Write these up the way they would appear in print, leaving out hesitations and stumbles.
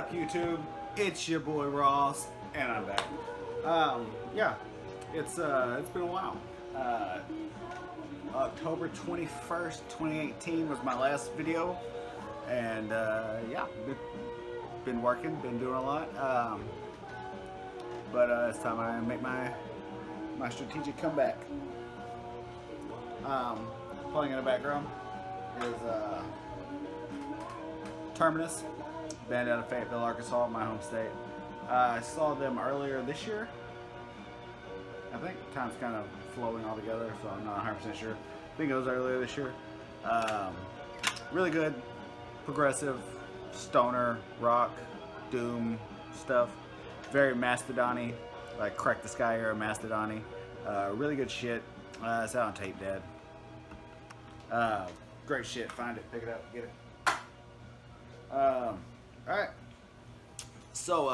up, YouTube? It's your boy Ross, and I'm back. Yeah, it's been a while. October 21st, 2018 was my last video, and yeah, been working, been doing a lot. But it's time I make my strategic comeback. Playing in the background is Terminus, band out of Fayetteville, Arkansas, my home state. I saw them earlier this year. I think time's kind of flowing all together, so I'm not 100% sure. I think it was earlier this year. Really good, progressive, stoner, rock, doom stuff. Very Mastodon-y, like Crack the Sky era Mastodon-y. Really good shit. It's out on tape, Dad. Great shit. Find it, pick it up, get it. Alright. So,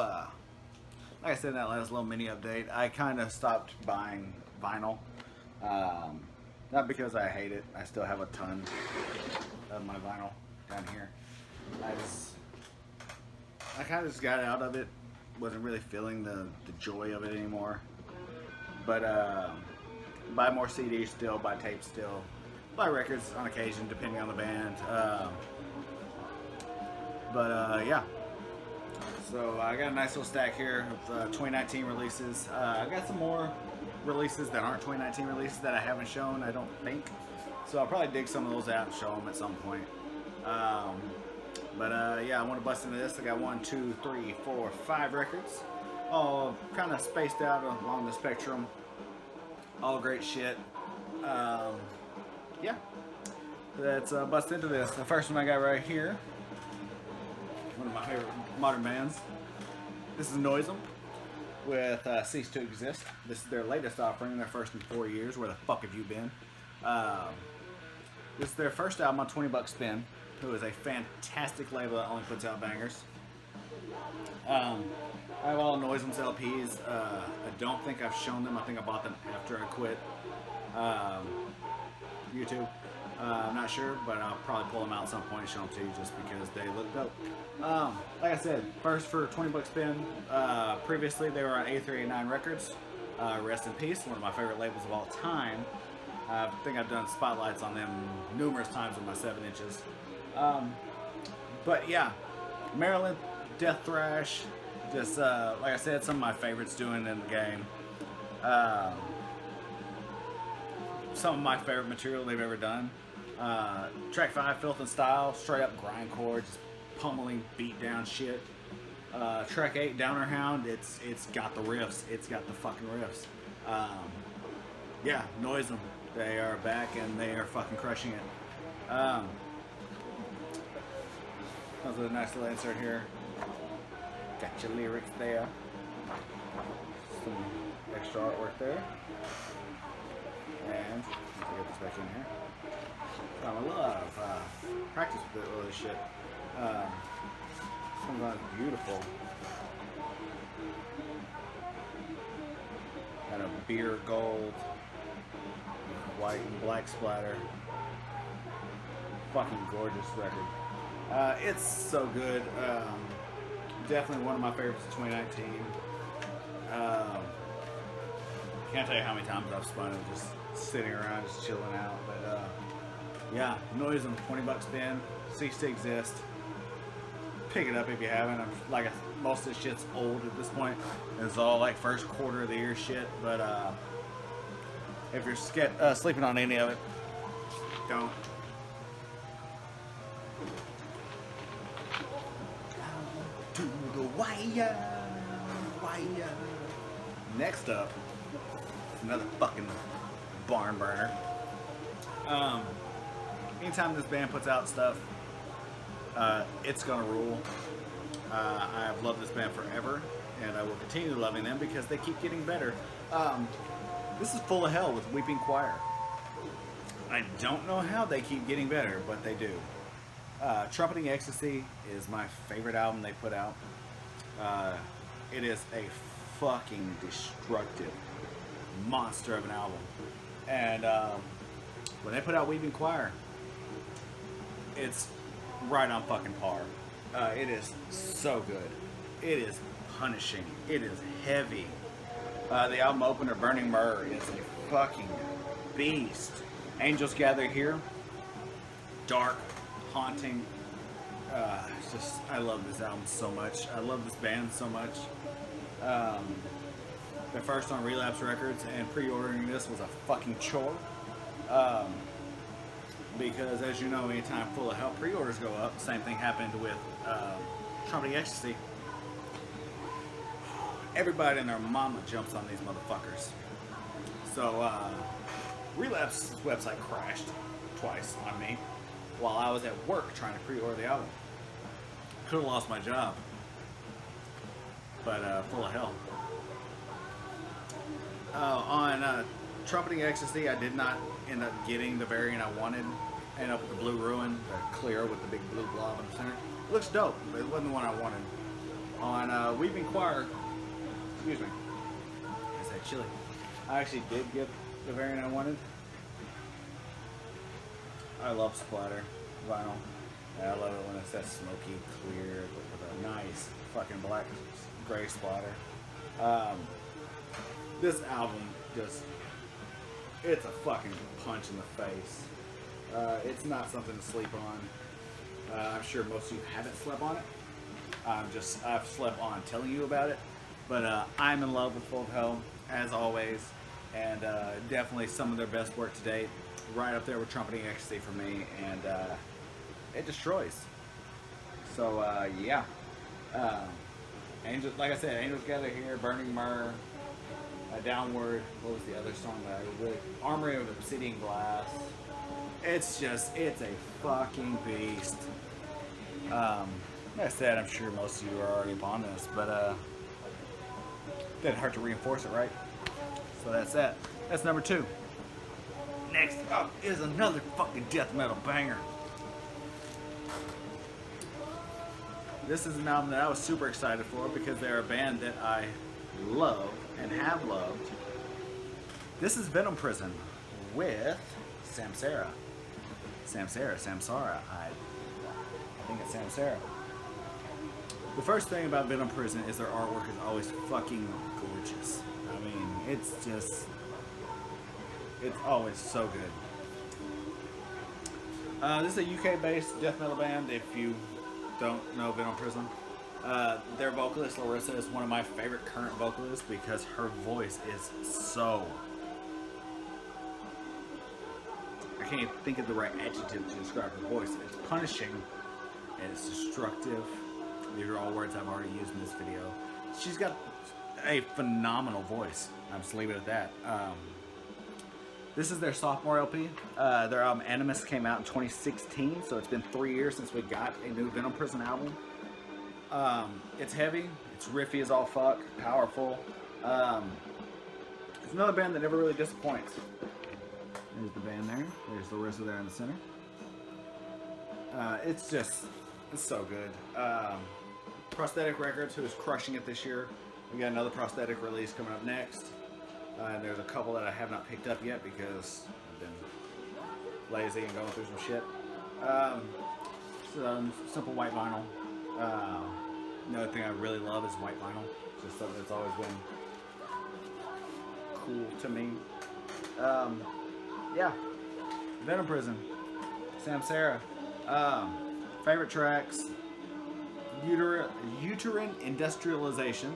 like I said in that last little mini update, I kind of stopped buying vinyl. Not because I hate it. I still have a ton of my vinyl down here. I kind of just got out of it. Wasn't really feeling the joy of it anymore. But, buy more CDs still, buy tapes still. Buy records on occasion, depending on the band. Yeah. So I got a nice little stack here of 2019 releases. I got some more releases that aren't 2019 releases that I haven't shown, I don't think. So I'll probably dig some of those out and show them at some point. Yeah, I want to bust into this. I got 1, 2, 3, 4, 5 records, all kind of spaced out along the spectrum. All great shit. Yeah, let's bust into this. The first one I got right here, one of my favorite modern bands. This is Noisem with Cease to Exist. This is their latest offering, their first in 4 years. Where the fuck have you been? This is their first album on 20 Buck Spin, who is a fantastic label that only puts out bangers. I have all Noisem's LPs. I don't think I've shown them. I think I bought them after I quit YouTube. I'm not sure, but I'll probably pull them out at some point and show them to you just because they look dope. Like I said, first for 20 Buck Spin. Previously, they were on A389 Records. Rest in peace, one of my favorite labels of all time. I think I've done spotlights on them numerous times with my 7 inches. But yeah, Maryland, Death Thrash, just like I said, some of my favorites doing in the game. Some of my favorite material they've ever done. Track 5, Filth and Style, straight up grindcore, just pummeling, beat down shit. Track 8, Downer Hound, it's got the riffs, it's got the fucking riffs. Yeah, Noisem, they are back and they are fucking crushing it. That was a nice little insert here. Got your lyrics there. Some extra artwork there. And I'll get this back in here. Got a lot of practice with all this shit. Comes out beautiful. Got a beer gold, white and black splatter. Fucking gorgeous record. It's so good. Definitely one of my favorites of 2019. Can't tell you how many times I've spun it just sitting around, just chilling out. But yeah, Noisem, 20 Buck Spin, Cease to Exist. Pick it up if you haven't. Most of this shit's old at this point. It's all like first quarter of the year shit. But if you're sleeping on any of it, don't. To the wire. Next up, another fucking Barnburner. Anytime this band puts out stuff, it's gonna rule. I have loved this band forever, and I will continue loving them because they keep getting better. This is Full of Hell with Weeping Choir. I don't know how they keep getting better, but they do. Trumpeting Ecstasy is my favorite album they put out. It is a fucking destructive monster of an album. And when they put out Weeping Choir, it's right on fucking par. It is so good. It is punishing. It is heavy. The album opener, Burning Myrrh, is a fucking beast. Angels Gather Here, dark, haunting. It's just, I love this album so much. I love this band so much. They're first on Relapse Records, and pre-ordering this was a fucking chore. Because, as you know, anytime Full of Hell pre-orders go up, same thing happened with Trumpeting Ecstasy. Everybody and their mama jumps on these motherfuckers. So, Relapse's website crashed twice on me while I was at work trying to pre-order the album. Could have lost my job. But, Full of Hell. On Trumpeting Ecstasy, I did not end up getting the variant I wanted. Ended up with the Blue Ruin, the clear with the big blue blob in the center. It looks dope, but it wasn't the one I wanted. On Weeping Choir, excuse me, I said chili. I actually did get the variant I wanted. I love splatter vinyl. And I love it when it's that smoky clear with a nice fucking black gray splatter. This album just, it's a fucking punch in the face. It's not something to sleep on. I'm sure most of you haven't slept on it. I've slept on telling you about it. But I'm in love with Full of Hell, as always. And definitely some of their best work to date. Right up there with Trumpeting Ecstasy for me. And it destroys. So, yeah. Angels, like I said, Angels Gather Here, Burning Myrrh, Downward. What was the other song that I really? Armory of Obsidian Glass. It's a fucking beast. Like I said, I'm sure most of you are already upon this, but didn't hurt to reinforce it, right? So that's that. That's number 2. Next up is another fucking death metal banger. This is an album that I was super excited for because they're a band that I love and have loved. This is Venom Prison with Samsara. Samsara. I think it's Samsara. The first thing about Venom Prison is their artwork is always fucking gorgeous. I mean, it's always so good. This is a UK-based death metal band. If you don't know Venom Prison, their vocalist Larissa is one of my favorite current vocalists because her voice is so, I can't even think of the right adjective to describe her voice. It's punishing and it's destructive. These are all words I've already used in this video. She's got a phenomenal voice. I'm just leaving it at that. This is their sophomore LP. Their album Animus came out in 2016, so it's been 3 years since we got a new Venom Prison album. It's heavy, it's riffy as all fuck, powerful. It's another band that never really disappoints. There's the band there. There's Larissa there in the center. It's so good. Prosthetic Records, who is crushing it this year. We got another prosthetic release coming up next. And there's a couple that I have not picked up yet because I've been lazy and going through some shit. Simple white vinyl. Another thing I really love is white vinyl. It's just something that's always been cool to me. Yeah. Venom Prison. Samsara. Favorite tracks. Uterine Industrialization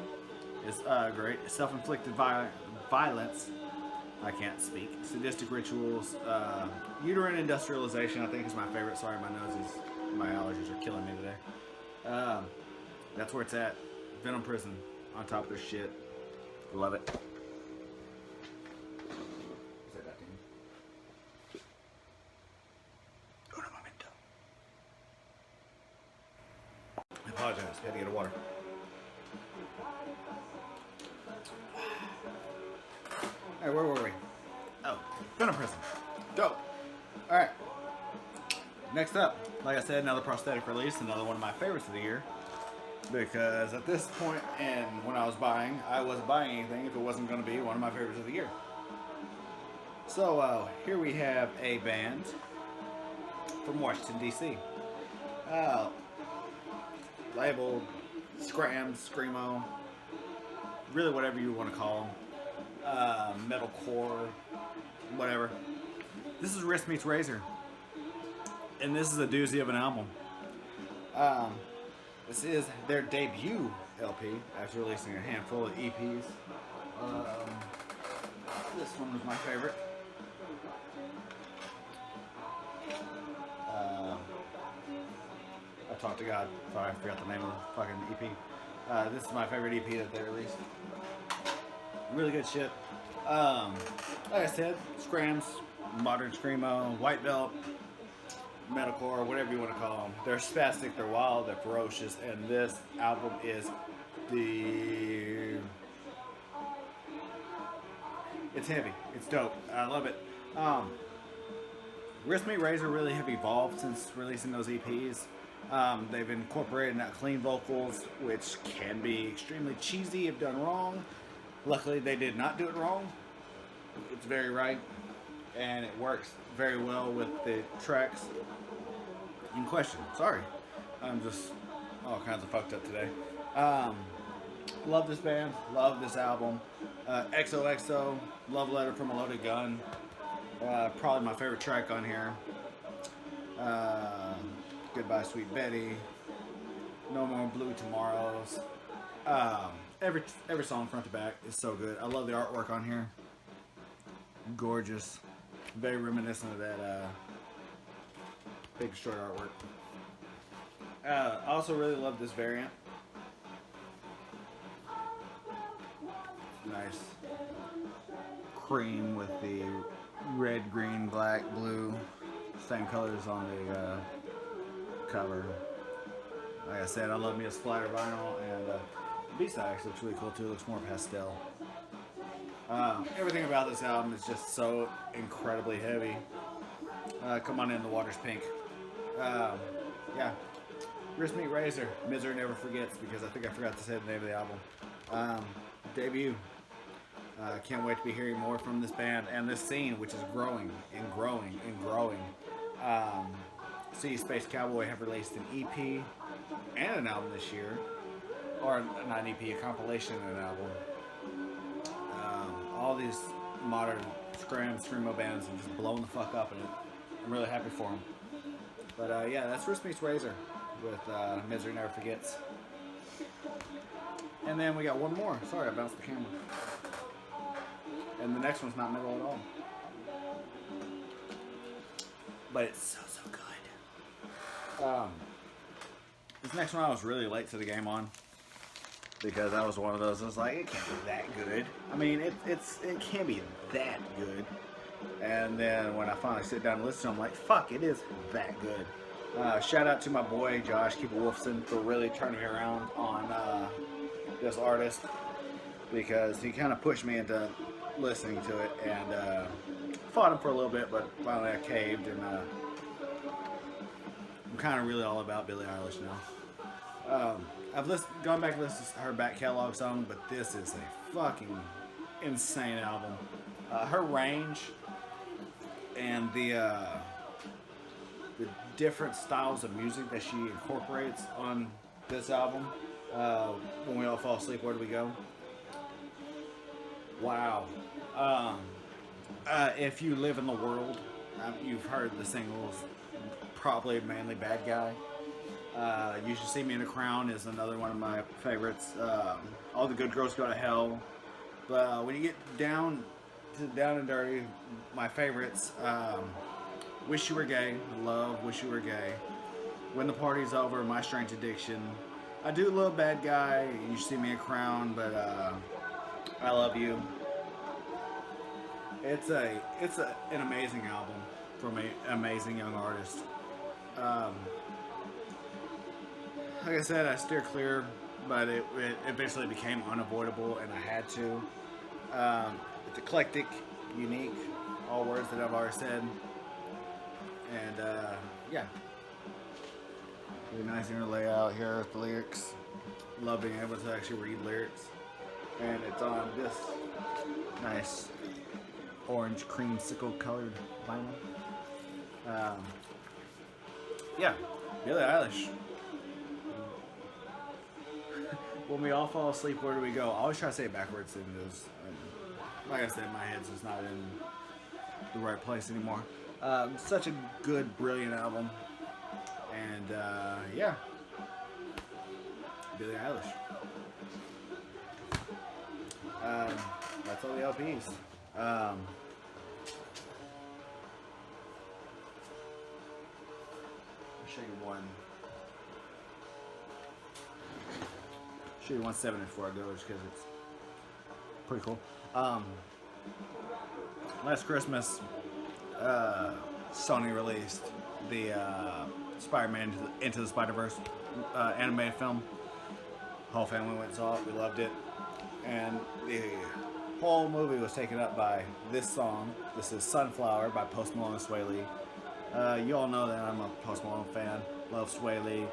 is great. Self-inflicted violence. I can't speak. Sadistic Rituals. Uterine Industrialization I think is my favorite. Sorry, my allergies are killing me today. That's where it's at. Venom Prison. On top of their shit. Love it. I apologize. I had to get a water. Alright, where were we? Oh, Venom Prison. Dope. Alright. Next up, like I said, another prosthetic release, another one of my favorites of the year. Because at this point, and when I was buying, I wasn't buying anything if it wasn't going to be one of my favorites of the year. So, here we have a band from Washington, D.C. labeled Scram Screamo, really whatever you want to call them, metalcore, whatever. This is Wrist Meets Razor, and this is a doozy of an album. Um, this is their debut LP after releasing a handful of EPs. This one was my favorite. I talked to God. Sorry, I forgot the name of the fucking EP. This is my favorite EP that they released. Really good shit. Like I said, Scrams, modern screamo, white belt, metalcore, whatever you want to call them. They're spastic, they're wild, they're ferocious, and this album is it's heavy. It's dope. I love it. Wrist Meet Razor really have evolved since releasing those EPs. They've incorporated not clean vocals, which can be extremely cheesy if done wrong. Luckily, they did not do it wrong. It's very right, and it works very well with the tracks in question. Sorry, I'm just all kinds of fucked up today. Love this band, love this album. XOXO, Love Letter from a Loaded Gun. Probably my favorite track on here. Goodbye Sweet Betty. No More Blue Tomorrows. Every song front to back is so good. I love the artwork on here. Gorgeous. Very reminiscent of that Big Short artwork. I also really love this variant. Nice cream with the red, green, black, blue, same colors on the cover. Like I said, I love me a splatter vinyl, and the B-side actually looks really cool too. It looks more pastel. Everything about this album is just so incredibly heavy. Come on in, the water's pink. Yeah. Wrist Meet Razor, Misery Never Forgets, because I think I forgot to say the name of the album. Debut. Can't wait to be hearing more from this band and this scene, which is growing and growing and growing. See, Space Cowboy have released an EP and an album this year, or not an EP, a compilation and an album. All these modern Scram Screamo bands are just blowing the fuck up, and I'm really happy for them. But yeah, that's Wrist Meets Razor with Misery Never Forgets. And then we got one more. Sorry, I bounced the camera. And the next one's not metal at all. But it's so good. This next one I was really late to the game on, because I was one of those that was like, it can't be that good. I mean, it can't be that good. And then when I finally sit down and listen to them, I'm like, fuck, it is that good. Shout out to my boy Josh Keeper Wolfson for really turning me around on this artist, because he kind of pushed me into listening to it, and fought him for a little bit, but finally I caved, and I'm kind of really all about Billie Eilish now. I've gone back and listened to her back catalog song, but this is a fucking insane album. Her range and the different styles of music that she incorporates on this album. When we all fall asleep, where do we go? Wow. If you live in the world, you've heard the singles, probably mainly Bad Guy. You Should See Me in a Crown is another one of my favorites. All the Good Girls Go to Hell. But when you get down and dirty, my favorites, Wish You Were Gay. Love Wish You Were Gay. When the Party's Over, My Strange Addiction. I do love Bad Guy. You Should See Me in a Crown, but I Love You. It's an amazing album from an amazing young artist. Like I said, I steer clear, but it eventually became unavoidable, and I had to. It's eclectic, unique, all words that I've already said, and yeah. Really nice inner layout here with the lyrics. Love being able to actually read lyrics, and it's on this nice orange creamsicle colored vinyl. Yeah, Billie Eilish. when we all fall asleep, where do we go? I always try to say it backwards, and it was, like I said, my head's just not in the right place anymore. Such a good, brilliant album, and yeah, Billie Eilish. That's all the LPs. I'll show you one. Show you 1/7 before I go, just because it's pretty cool. Last Christmas, Sony released the Spider-Man Into the Spider-Verse animated film. Whole family went and saw it. We loved it, and the whole movie was taken up by this song. This is "Sunflower" by Post Malone and Sway Lee. You all know that I'm a Post Malone fan. Love Sway Lee.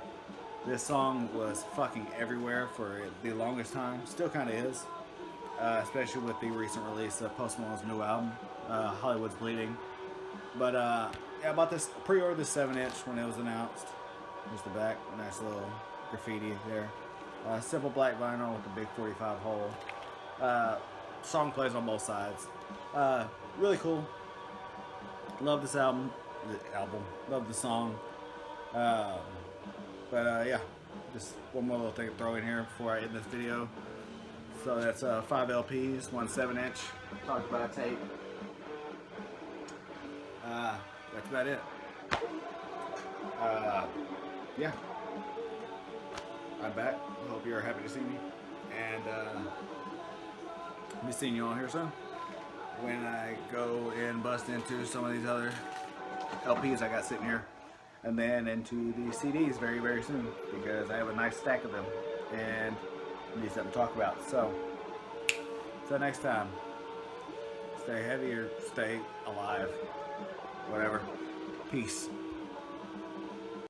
This song was fucking everywhere for the longest time. Still kind of is. Especially with the recent release of Post Malone's new album, Hollywood's Bleeding. But yeah, I bought this, pre-ordered this 7-inch when it was announced. Here's the back, nice little graffiti there. Simple black vinyl with a big 45 hole. Song plays on both sides. Really cool. Love this album. Love the song. But yeah, just one more little thing to throw in here before I end this video. So that's 5 LPs, 1 7-inch. Talked about tape. That's about it. Yeah. I'm back. Hope you're happy to see me. And I'll be seeing you all here soon. When I go and bust into some of these other LPs I got sitting here. And then into the CDs very, very soon. Because I have a nice stack of them. And I need something to talk about. So, until next time, stay heavy or stay alive. Whatever. Peace.